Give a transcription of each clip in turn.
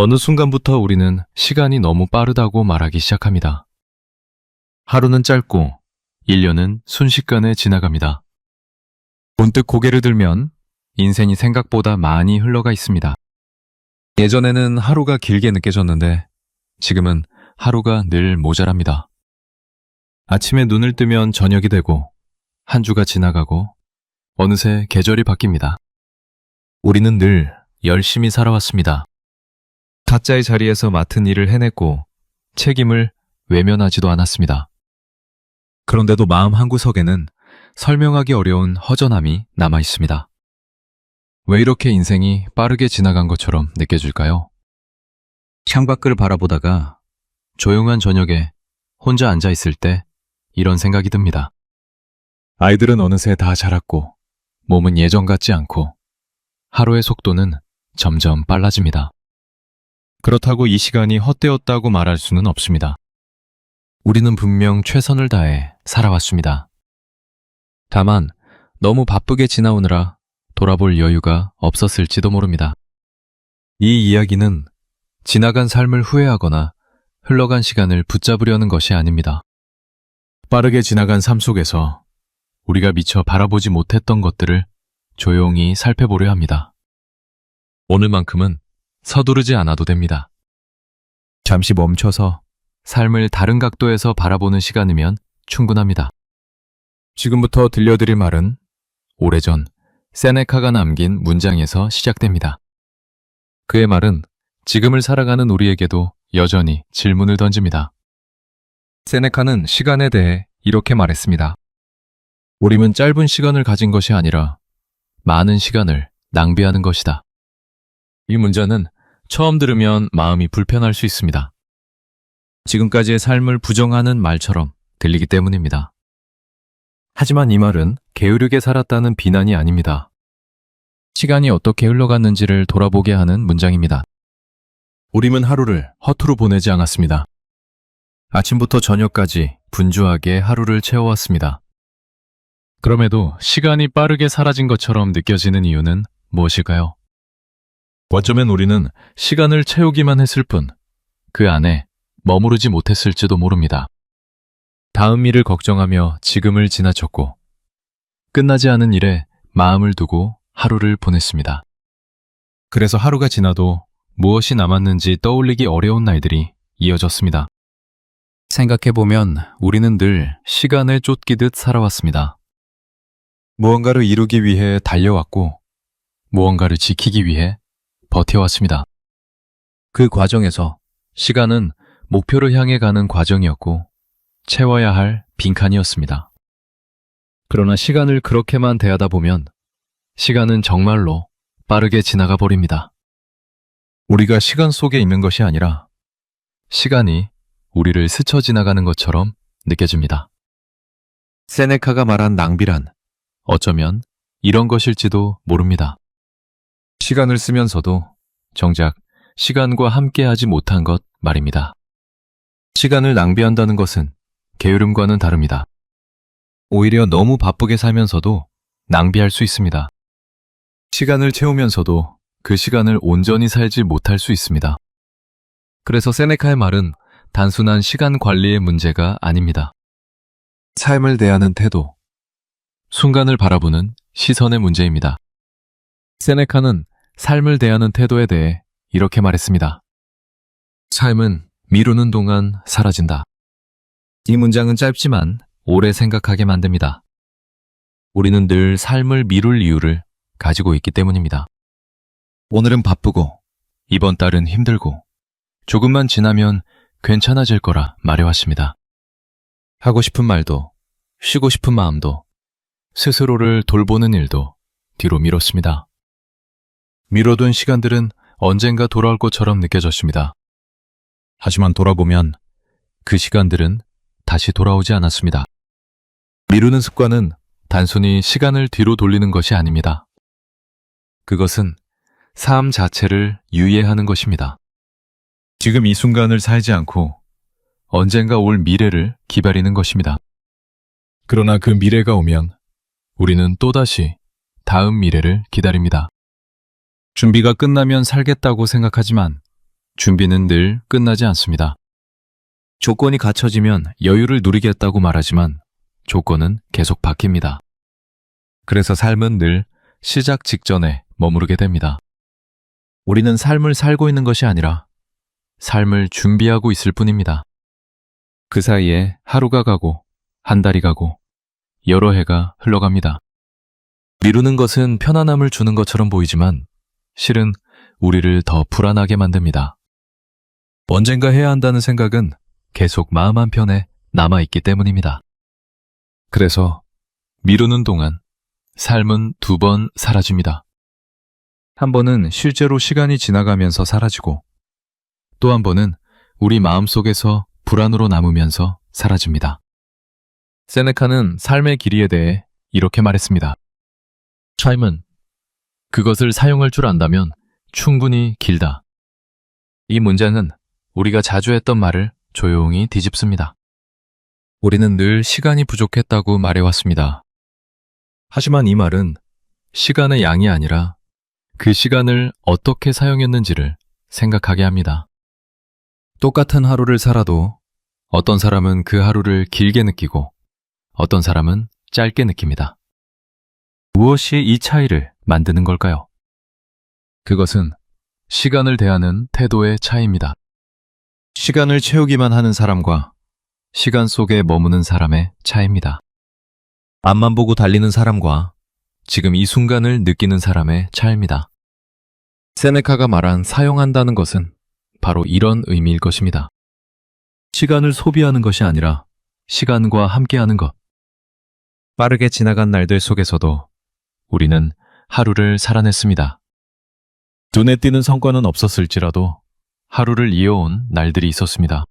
어느 순간부터 우리는 시간이 너무 빠르다고 말하기 시작합니다. 하루는 짧고 1년은 순식간에 지나갑니다. 문득 고개를 들면 인생이 생각보다 많이 흘러가 있습니다. 예전에는 하루가 길게 느껴졌는데 지금은 하루가 늘 모자랍니다. 아침에 눈을 뜨면 저녁이 되고 한 주가 지나가고 어느새 계절이 바뀝니다. 우리는 늘 열심히 살아왔습니다. 각자의 자리에서 맡은 일을 해냈고 책임을 외면하지도 않았습니다. 그런데도 마음 한구석에는 설명하기 어려운 허전함이 남아 있습니다. 왜 이렇게 인생이 빠르게 지나간 것처럼 느껴질까요? 창밖을 바라보다가 조용한 저녁에 혼자 앉아 있을 때 이런 생각이 듭니다. 아이들은 어느새 다 자랐고 몸은 예전 같지 않고 하루의 속도는 점점 빨라집니다. 그렇다고 이 시간이 헛되었다고 말할 수는 없습니다. 우리는 분명 최선을 다해 살아왔습니다. 다만 너무 바쁘게 지나오느라 돌아볼 여유가 없었을지도 모릅니다. 이 이야기는 지나간 삶을 후회하거나 흘러간 시간을 붙잡으려는 것이 아닙니다. 빠르게 지나간 삶 속에서 우리가 미처 바라보지 못했던 것들을 조용히 살펴보려 합니다. 오늘만큼은 서두르지 않아도 됩니다. 잠시 멈춰서 삶을 다른 각도에서 바라보는 시간이면 충분합니다. 지금부터 들려드릴 말은 오래전 세네카가 남긴 문장에서 시작됩니다. 그의 말은 지금을 살아가는 우리에게도 여전히 질문을 던집니다. 세네카는 시간에 대해 이렇게 말했습니다. 우리는 짧은 시간을 가진 것이 아니라 많은 시간을 낭비하는 것이다. 이 문장은 처음 들으면 마음이 불편할 수 있습니다. 지금까지의 삶을 부정하는 말처럼 들리기 때문입니다. 하지만 이 말은 게으르게 살았다는 비난이 아닙니다. 시간이 어떻게 흘러갔는지를 돌아보게 하는 문장입니다. 우리는 하루를 허투루 보내지 않았습니다. 아침부터 저녁까지 분주하게 하루를 채워왔습니다. 그럼에도 시간이 빠르게 사라진 것처럼 느껴지는 이유는 무엇일까요? 어쩌면 우리는 시간을 채우기만 했을 뿐 그 안에 머무르지 못했을지도 모릅니다. 다음 일을 걱정하며 지금을 지나쳤고 끝나지 않은 일에 마음을 두고 하루를 보냈습니다. 그래서 하루가 지나도 무엇이 남았는지 떠올리기 어려운 날들이 이어졌습니다. 생각해보면 우리는 늘 시간을 쫓기듯 살아왔습니다. 무언가를 이루기 위해 달려왔고 무언가를 지키기 위해 버텨왔습니다. 그 과정에서 시간은 목표를 향해 가는 과정이었고 채워야 할 빈칸이었습니다. 그러나 시간을 그렇게만 대하다 보면 시간은 정말로 빠르게 지나가 버립니다. 우리가 시간 속에 있는 것이 아니라 시간이 우리를 스쳐 지나가는 것처럼 느껴집니다. 세네카가 말한 낭비란 어쩌면 이런 것일지도 모릅니다. 시간을 쓰면서도 정작 시간과 함께하지 못한 것 말입니다. 시간을 낭비한다는 것은 게으름과는 다릅니다. 오히려 너무 바쁘게 살면서도 낭비할 수 있습니다. 시간을 채우면서도 그 시간을 온전히 살지 못할 수 있습니다. 그래서 세네카의 말은 단순한 시간 관리의 문제가 아닙니다. 삶을 대하는 태도, 순간을 바라보는 시선의 문제입니다. 세네카는 삶을 대하는 태도에 대해 이렇게 말했습니다. 삶은 미루는 동안 사라진다. 이 문장은 짧지만 오래 생각하게 만듭니다. 우리는 늘 삶을 미룰 이유를 가지고 있기 때문입니다. 오늘은 바쁘고 이번 달은 힘들고 조금만 지나면 괜찮아질 거라 말해왔습니다. 하고 싶은 말도 쉬고 싶은 마음도 스스로를 돌보는 일도 뒤로 미뤘습니다. 미뤄둔 시간들은 언젠가 돌아올 것처럼 느껴졌습니다. 하지만 돌아보면 그 시간들은 다시 돌아오지 않았습니다. 미루는 습관은 단순히 시간을 뒤로 돌리는 것이 아닙니다. 그것은 삶 자체를 유예하는 것입니다. 지금 이 순간을 살지 않고 언젠가 올 미래를 기다리는 것입니다. 그러나 그 미래가 오면 우리는 또다시 다음 미래를 기다립니다. 준비가 끝나면 살겠다고 생각하지만 준비는 늘 끝나지 않습니다. 조건이 갖춰지면 여유를 누리겠다고 말하지만 조건은 계속 바뀝니다. 그래서 삶은 늘 시작 직전에 머무르게 됩니다. 우리는 삶을 살고 있는 것이 아니라 삶을 준비하고 있을 뿐입니다. 그 사이에 하루가 가고 한 달이 가고 여러 해가 흘러갑니다. 미루는 것은 편안함을 주는 것처럼 보이지만 실은 우리를 더 불안하게 만듭니다. 언젠가 해야 한다는 생각은 계속 마음 한편에 남아있기 때문입니다. 그래서 미루는 동안 삶은 2번 사라집니다. 한 번은 실제로 시간이 지나가면서 사라지고 또 한 번은 우리 마음속에서 불안으로 남으면서 사라집니다. 세네카는 삶의 길이에 대해 이렇게 말했습니다. 삶은 그것을 사용할 줄 안다면 충분히 길다. 이 문장은 우리가 자주 했던 말을 조용히 뒤집습니다. 우리는 늘 시간이 부족했다고 말해왔습니다. 하지만 이 말은 시간의 양이 아니라 그 시간을 어떻게 사용했는지를 생각하게 합니다. 똑같은 하루를 살아도 어떤 사람은 그 하루를 길게 느끼고 어떤 사람은 짧게 느낍니다. 무엇이 이 차이를 만드는 걸까요? 그것은 시간을 대하는 태도의 차이입니다. 시간을 채우기만 하는 사람과 시간 속에 머무는 사람의 차이입니다. 앞만 보고 달리는 사람과 지금 이 순간을 느끼는 사람의 차이입니다. 세네카가 말한 사용한다는 것은 바로 이런 의미일 것입니다. 시간을 소비하는 것이 아니라 시간과 함께하는 것. 빠르게 지나간 날들 속에서도 우리는 하루를 살아냈습니다. 눈에 띄는 성과는 없었을지라도 하루를 이어온 날들이 있었습니다.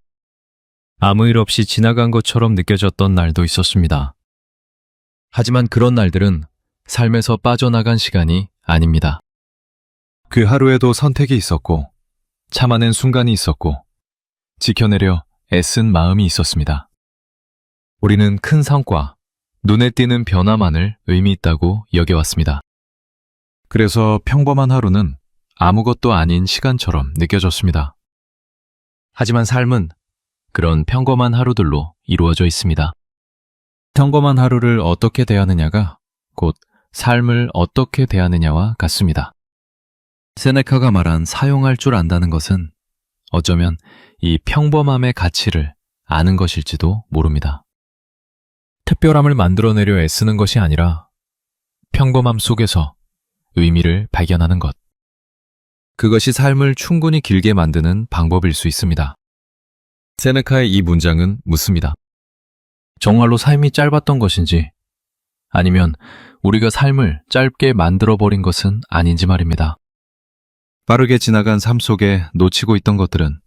아무 일 없이 지나간 것처럼 느껴졌던 날도 있었습니다. 하지만 그런 날들은 삶에서 빠져나간 시간이 아닙니다. 그 하루에도 선택이 있었고, 참아낸 순간이 있었고, 지켜내려 애쓴 마음이 있었습니다. 우리는 큰 성과, 눈에 띄는 변화만을 의미 있다고 여겨왔습니다. 그래서 평범한 하루는 아무것도 아닌 시간처럼 느껴졌습니다. 하지만 삶은 그런 평범한 하루들로 이루어져 있습니다. 평범한 하루를 어떻게 대하느냐가 곧 삶을 어떻게 대하느냐와 같습니다. 세네카가 말한 사용할 줄 안다는 것은 어쩌면 이 평범함의 가치를 아는 것일지도 모릅니다. 특별함을 만들어내려 애쓰는 것이 아니라 평범함 속에서 의미를 발견하는 것. 그것이 삶을 충분히 길게 만드는 방법일 수 있습니다. 세네카의 이 문장은 묻습니다. 정말로 삶이 짧았던 것인지 아니면 우리가 삶을 짧게 만들어버린 것은 아닌지 말입니다. 빠르게 지나간 삶 속에 놓치고 있던 것들은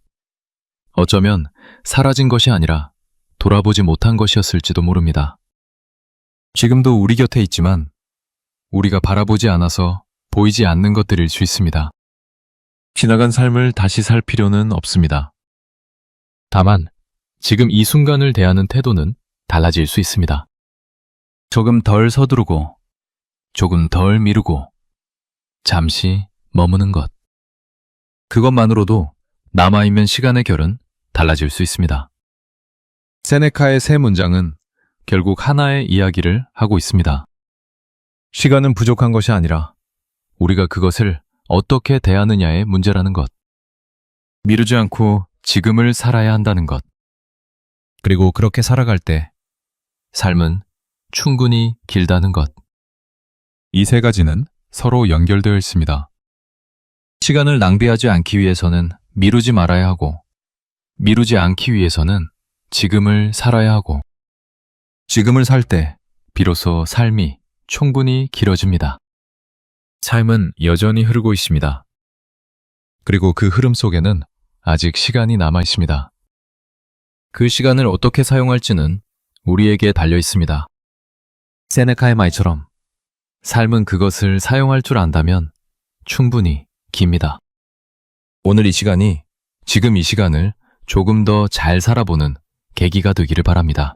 어쩌면 사라진 것이 아니라 돌아보지 못한 것이었을지도 모릅니다. 지금도 우리 곁에 있지만 우리가 바라보지 않아서 보이지 않는 것들일 수 있습니다. 지나간 삶을 다시 살 필요는 없습니다. 다만 지금 이 순간을 대하는 태도는 달라질 수 있습니다. 조금 덜 서두르고 조금 덜 미루고 잠시 머무는 것. 그것만으로도 남아있는 시간의 결은 달라질 수 있습니다. 세네카의 세 문장은 결국 하나의 이야기를 하고 있습니다. 시간은 부족한 것이 아니라 우리가 그것을 어떻게 대하느냐의 문제라는 것. 미루지 않고 지금을 살아야 한다는 것. 그리고 그렇게 살아갈 때 삶은 충분히 길다는 것. 이 세 가지는 서로 연결되어 있습니다. 시간을 낭비하지 않기 위해서는 미루지 말아야 하고, 미루지 않기 위해서는 지금을 살아야 하고, 지금을 살 때 비로소 삶이 충분히 길어집니다. 삶은 여전히 흐르고 있습니다. 그리고 그 흐름 속에는 아직 시간이 남아 있습니다. 그 시간을 어떻게 사용할지는 우리에게 달려 있습니다. 세네카의 말처럼 삶은 그것을 사용할 줄 안다면 충분히 깁니다. 오늘 이 시간이 지금 이 시간을 조금 더 잘 살아보는 계기가 되기를 바랍니다.